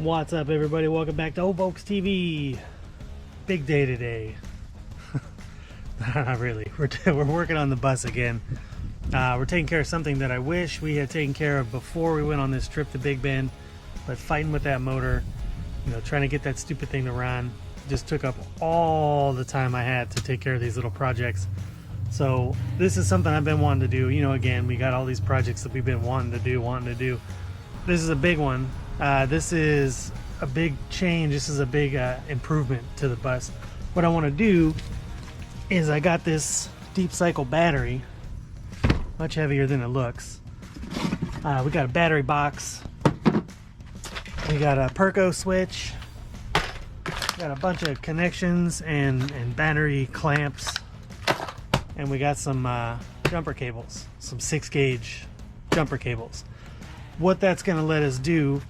What's up, everybody? Welcome back to Volks TV. Big day today. Not really. We're working on the bus again. We're taking care of something that I wish we had taken care of before we went on this trip to Big Bend, but fighting with that motor, trying to get that stupid thing to run, just took up all the time I had to take care of these little projects. So this is something I've been wanting to do. Again, we got all these projects that we've been wanting to do. This is a big one. This is a big change. This is a big improvement to the bus. What I want to do is I got this deep cycle battery, much heavier than it looks. We got a battery box. We got a Perko switch. Got a bunch of connections and battery clamps. And we got some jumper cables, some 6-gauge jumper cables. What that's going to let us do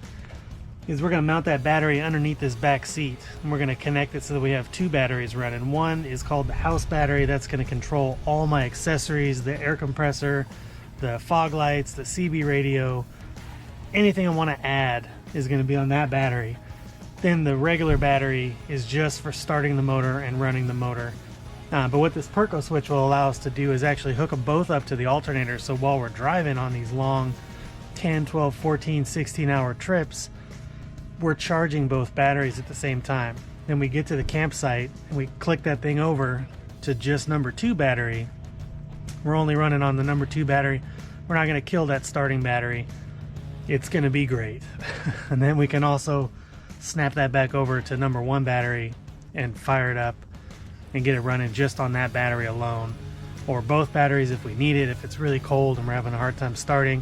is we're going to mount that battery underneath this back seat, and we're going to connect it so that we have two batteries running. One is called the house battery. That's going to control all my accessories, the air compressor, the fog lights, the CB radio, anything I want to add is going to be on that battery. Then the regular battery is just for starting the motor and running the motor. But what this Perko switch will allow us to do is actually hook them both up to the alternator, so while we're driving on these long 10, 12, 14, 16 hour trips, we're charging both batteries at the same time. Then we get to the campsite and we click that thing over to just number 2 battery. We're only running on the number 2 battery. We're not going to kill that starting battery. It's going to be great. And then we can also snap that back over to number 1 battery and fire it up and get it running just on that battery alone, or both batteries if we need it. If it's really cold and we're having a hard time starting,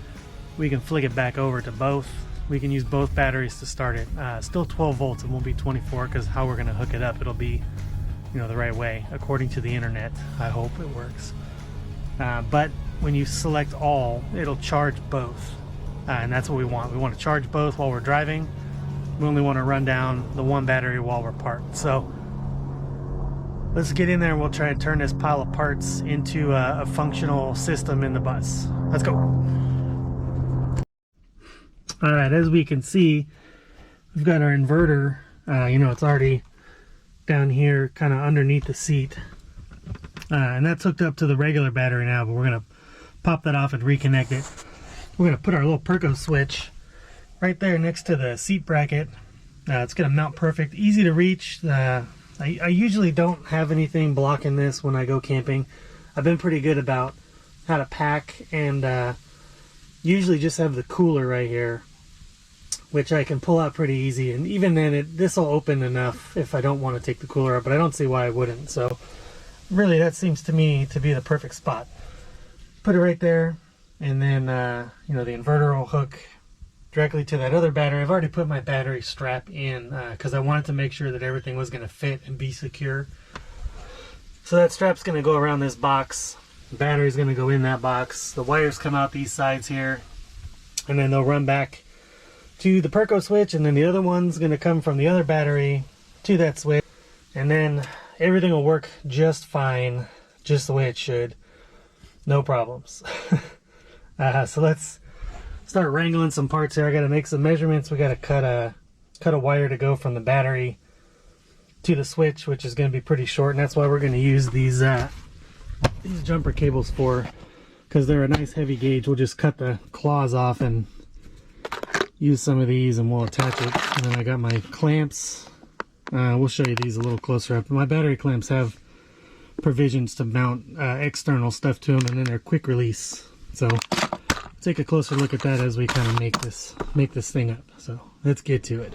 we can flick it back over to both. We can use both batteries to start it. Still 12 volts, it won't be 24, because how we're going to hook it up, it'll be the right way according to the internet. I hope it works. But when you select all, it'll charge both, and that's what we want. We want to charge both while we're driving. We only want to run down the 1 battery while we're parked. So let's get in there and we'll try to turn this pile of parts into a functional system in the bus. Let's go. All right, as we can see, we've got our inverter. It's already down here, kind of underneath the seat. And that's hooked up to the regular battery now, but we're going to pop that off and reconnect it. We're going to put our little Perko switch right there next to the seat bracket. It's going to mount perfect, easy to reach. I usually don't have anything blocking this when I go camping. I've been pretty good about how to pack, and usually just have the cooler right here, which I can pull out pretty easy. And even then, this will open enough if I don't want to take the cooler out, but I don't see why I wouldn't. So really, that seems to me to be the perfect spot. Put it right there, and then the inverter will hook directly to that other battery. I've already put my battery strap in because I wanted to make sure that everything was going to fit and be secure. So that strap's going to go around this box. The battery's going to go in that box. The wires come out these sides here, and then they'll run back to the Perko switch, and then the other one's going to come from the other battery to that switch, and then everything will work just fine, just the way it should. No problems. So let's start wrangling some parts here. I got to make some measurements. We got to cut a wire to go from the battery to the switch, which is going to be pretty short, and that's why we're going to use these jumper cables for, because they're a nice heavy gauge. We'll just cut the claws off and use some of these, and we'll attach it. And then I got my clamps. We'll show you these a little closer up. My battery clamps have provisions to mount external stuff to them, and then they're quick release. So take a closer look at that as we kind of make this thing up. So let's get to it.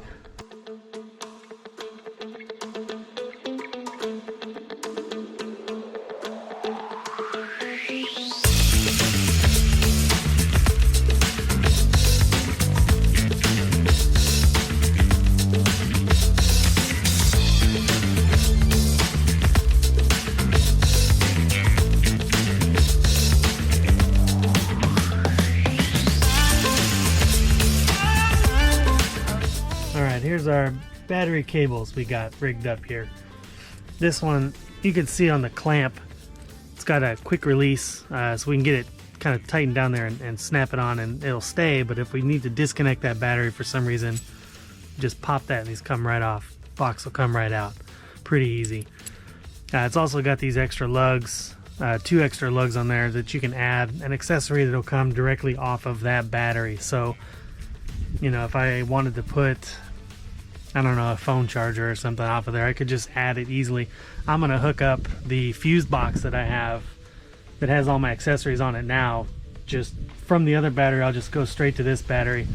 Here's our battery cables we got rigged up here. This one, you can see on the clamp, it's got a quick release, so we can get it kind of tightened down there and snap it on and it'll stay. But if we need to disconnect that battery for some reason, Just pop that and these come right off. Box will come right out. Pretty easy. It's also got these extra lugs, 2 extra lugs on there that you can add an accessory that'll come directly off of that battery. So, you know, if I wanted to put, I don't know, a phone charger or something off of there, I could just add it easily. I'm going to hook up the fuse box that I have that has all my accessories on it now. Just from the other battery, I'll just go straight to this battery.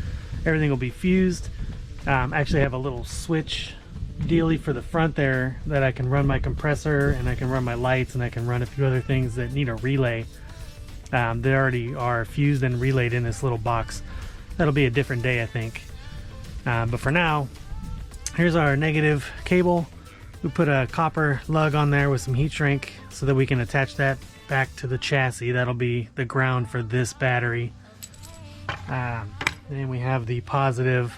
Everything will be fused. Actually, I have a little switch dealy for the front there that I can run my compressor, and I can run my lights, and I can run a few other things that need a relay. They already are fused and relayed in this little box. That'll be a different day, I think. But for now, here's our negative cable. We put a copper lug on there with some heat shrink so that we can attach that back to the chassis. That'll be the ground for this battery. Then we have the positive,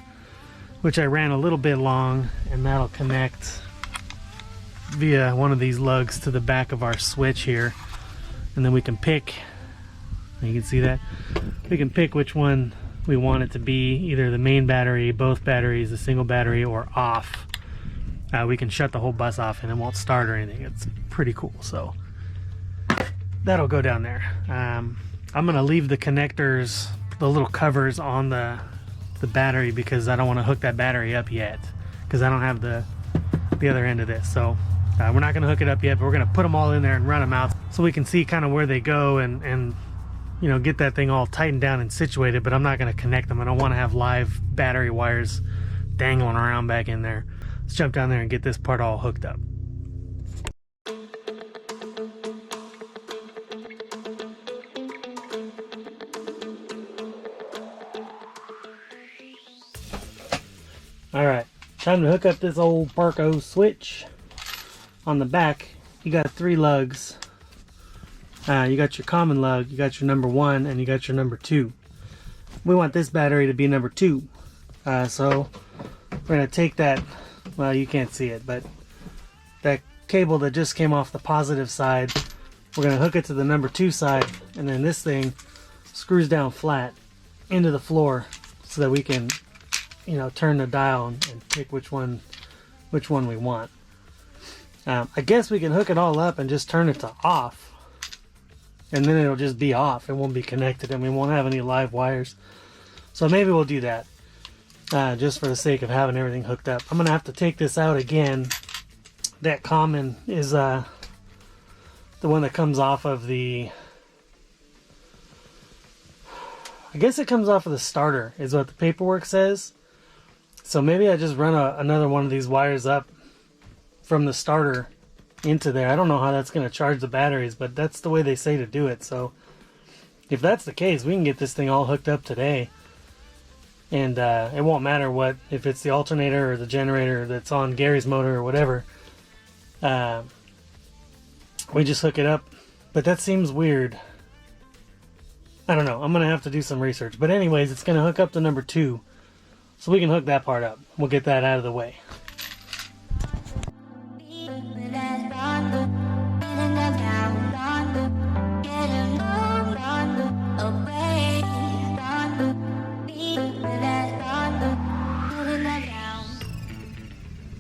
which I ran a little bit long, and that'll connect via one of these lugs to the back of our switch here. And then we can pick, you can see that, we can pick which one we want it to be, either the main battery, both batteries, a single battery, or off. We can shut the whole bus off and it won't start or anything. It's pretty cool. So that'll go down there. I'm going to leave the connectors, the little covers on the battery, because I don't want to hook that battery up yet, because I don't have the other end of this. So we're not going to hook it up yet, but we're going to put them all in there and run them out so we can see kind of where they go and you know, get that thing all tightened down and situated. But I'm not going to connect them. I don't want to have live battery wires dangling around back in there. Let's jump down there and get this part all hooked up. Alright, time to hook up this old Perko switch. On the back, you got 3 lugs. You got your common lug, you got your number 1, and you got your number 2. We want this battery to be number 2. So we're going to take that, well, you can't see it, but that cable that just came off the positive side, we're going to hook it to the number 2 side, and then this thing screws down flat into the floor so that we can, you know, turn the dial and pick which one we want. I guess we can hook it all up and just turn it to off, and then it'll just be off. It won't be connected and we won't have any live wires. So maybe we'll do that, just for the sake of having everything hooked up. I'm gonna have to take this out again. That common is the one that comes off of the, I guess it comes off of the starter is what the paperwork says. So maybe I just run another one of these wires up from the starter into there. I don't know how that's going to charge the batteries, but that's the way they say to do it. So if that's the case, we can get this thing all hooked up today. And it won't matter what, if it's the alternator or the generator that's on Gary's motor or whatever. We just hook it up. But that seems weird. I don't know. I'm going to have to do some research. But anyways, it's going to hook up to number 2. So we can hook that part up. We'll get that out of the way.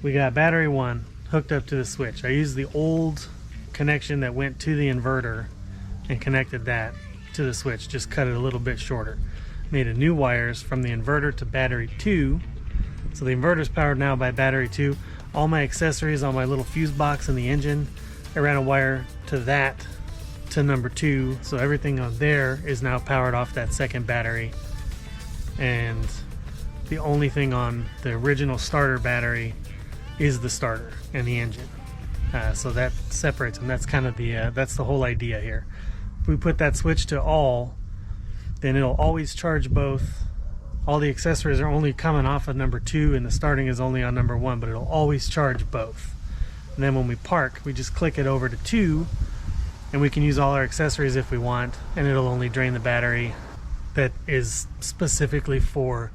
We got battery 1 hooked up to the switch. I used the old connection that went to the inverter and connected that to the switch. Just cut it a little bit shorter. Made a new wires from the inverter to battery 2. So the inverter's powered now by battery 2. All my accessories on my little fuse box in the engine, I ran a wire to that to number 2. So everything on there is now powered off that second battery. And the only thing on the original starter battery is the starter and the engine. So that separates them. That's kind of that's the whole idea here. If we put that switch to all, then it'll always charge both. All the accessories are only coming off of number 2 and the starting is only on number 1, but it'll always charge both. And then when we park, we just click it over to 2 and we can use all our accessories if we want, and it'll only drain the battery that is specifically for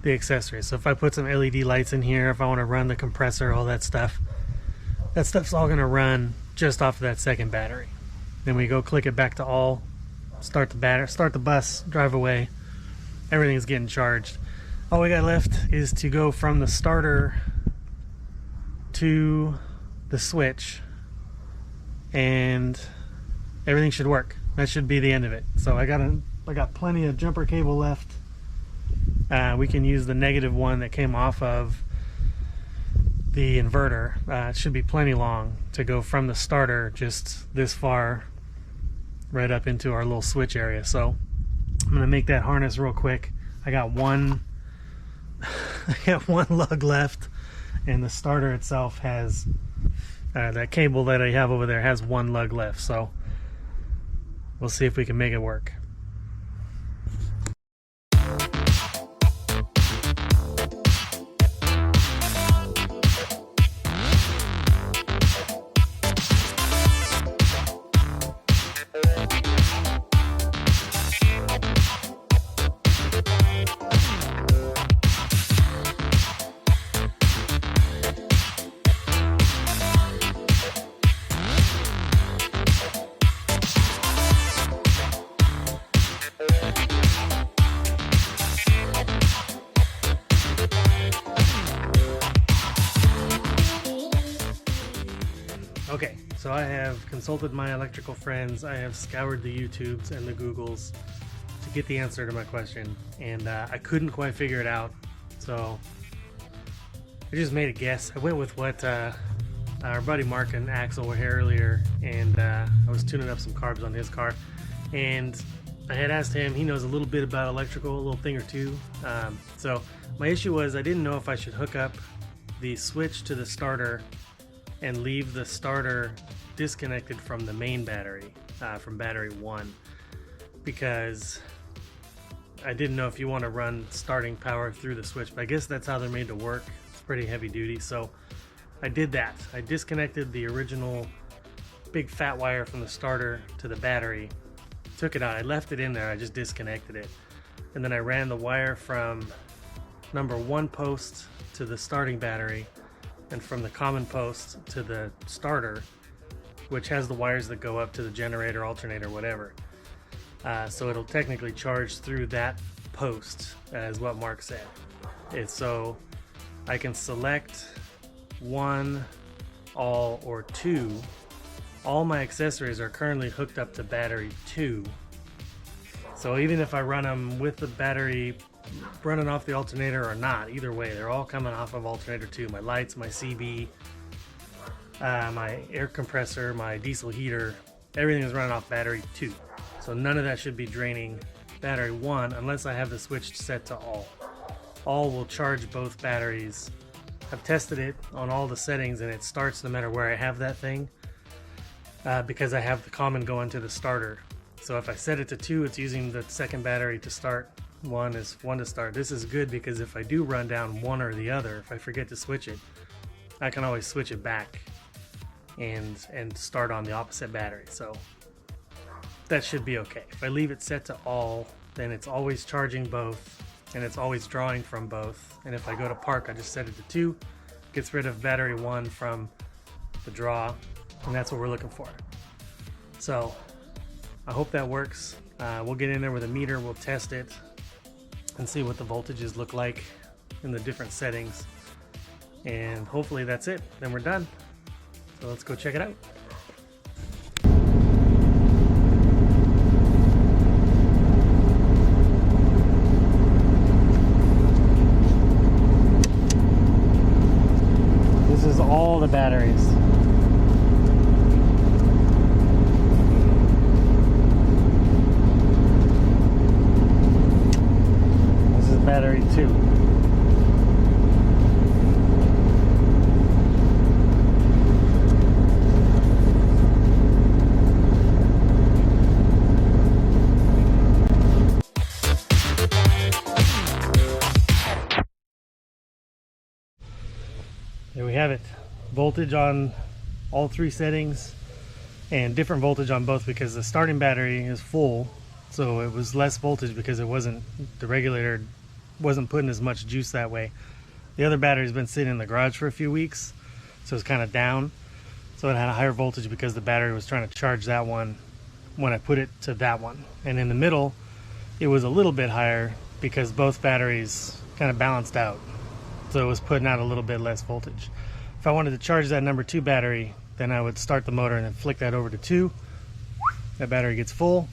the accessories. So if I put some LED lights in here, if I want to run the compressor, all that stuff's all going to run just off of that second battery. Then we go click it back to all, start the bus, drive away. Everything's getting charged. All we got left is to go from the starter to the switch, and everything should work. That should be the end of it. So I got plenty of jumper cable left. We can use the negative one that came off of the inverter. It should be plenty long to go from the starter just this far right up into our little switch area. So I'm gonna make that harness real quick. I got one lug left, and the starter itself has that cable that I have over there has one lug left. So we'll see if we can make it work. Okay, so I have consulted my electrical friends, I have scoured the YouTubes and the Googles to get the answer to my question, and I couldn't quite figure it out, so I just made a guess. I went with what our buddy Mark and Axel were here earlier, and I was tuning up some carbs on his car, and I had asked him, he knows a little bit about electrical, a little thing or two. So my issue was I didn't know if I should hook up the switch to the starter and leave the starter disconnected from the main battery, from battery 1, because I didn't know if you want to run starting power through the switch, but I guess that's how they're made to work. It's pretty heavy duty, so I did that. I disconnected the original big fat wire from the starter to the battery, took it out. I left it in there, I just disconnected it, and then I ran the wire from number 1 post to the starting battery, and from the common post to the starter, which has the wires that go up to the generator, alternator, whatever. So it'll technically charge through that post, as what Mark said. So I can select 1, all, or 2. All my accessories are currently hooked up to battery 2. So even if I run them with the battery running off the alternator or not, either way, they're all coming off of alternator 2. My lights, my CB, my air compressor, my diesel heater, everything is running off battery 2. So none of that should be draining battery 1 unless I have the switch set to all. All will charge both batteries. I've tested it on all the settings and it starts no matter where I have that thing, because I have the common going to the starter. So if I set it to 2, it's using the second battery to start. 1 is 1 to start. This is good because if I do run down one or the other, if I forget to switch it, I can always switch it back and start on the opposite battery. So that should be okay. If I leave it set to all, then it's always charging both and it's always drawing from both. And if I go to park, I just set it to 2, gets rid of battery 1 from the draw, and that's what we're looking for. So I hope that works. We'll get in there with a meter, we'll test it and see what the voltages look like in the different settings, and hopefully that's it. Then we're done. So let's go check it out. This is all the batteries. Battery 2. There we have it. Voltage on all 3 settings and different voltage on both because the starting battery is full, so it was less voltage because it wasn't, the regulator wasn't putting as much juice that way. The other battery's been sitting in the garage for a few weeks, so it's kind of down, so it had a higher voltage because the battery was trying to charge that one when I put it to that one. And in the middle it was a little bit higher because both batteries kind of balanced out. So it was putting out a little bit less voltage. If I wanted to charge that number 2 battery, then I would start the motor and then flick that over to 2. That battery gets full,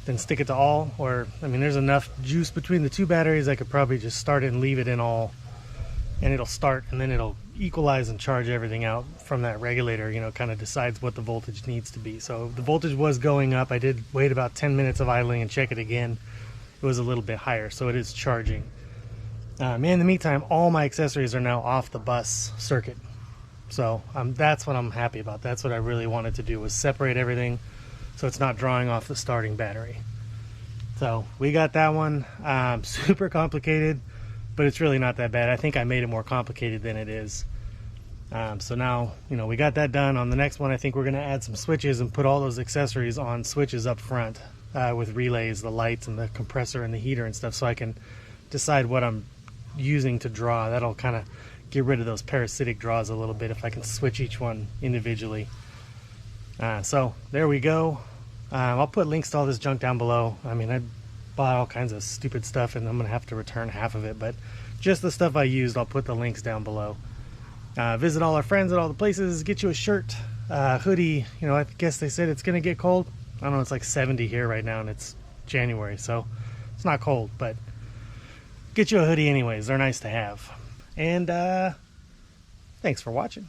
then stick it to all. Or, I mean, there's enough juice between the 2 batteries, I could probably just start it and leave it in all, and it'll start, and then it'll equalize and charge everything out from that regulator. You know, kind of decides what the voltage needs to be. So the voltage was going up. I did wait about 10 minutes of idling and check it again. It was a little bit higher, so it is charging. In the meantime, all my accessories are now off the bus circuit. So that's what I'm happy about. That's what I really wanted to do, was separate everything so it's not drawing off the starting battery. So we got that one. Super complicated, but it's really not that bad. I think I made it more complicated than it is. So now, you know, we got that done. On the next one, I think we're going to add some switches and put all those accessories on switches up front with relays, the lights and the compressor and the heater and stuff, so I can decide what I'm using to draw. That'll kind of get rid of those parasitic draws a little bit if I can switch each one individually. So there we go. I'll put links to all this junk down below. I mean, I bought all kinds of stupid stuff and I'm gonna have to return half of it, but just the stuff I used, I'll put the links down below. Visit all our friends at all the places, get you a shirt, hoodie. You know, I guess they said it's gonna get cold. I don't know, it's like 70 here right now and it's January, so it's not cold, but get you a hoodie anyways. They're nice to have. And thanks for watching.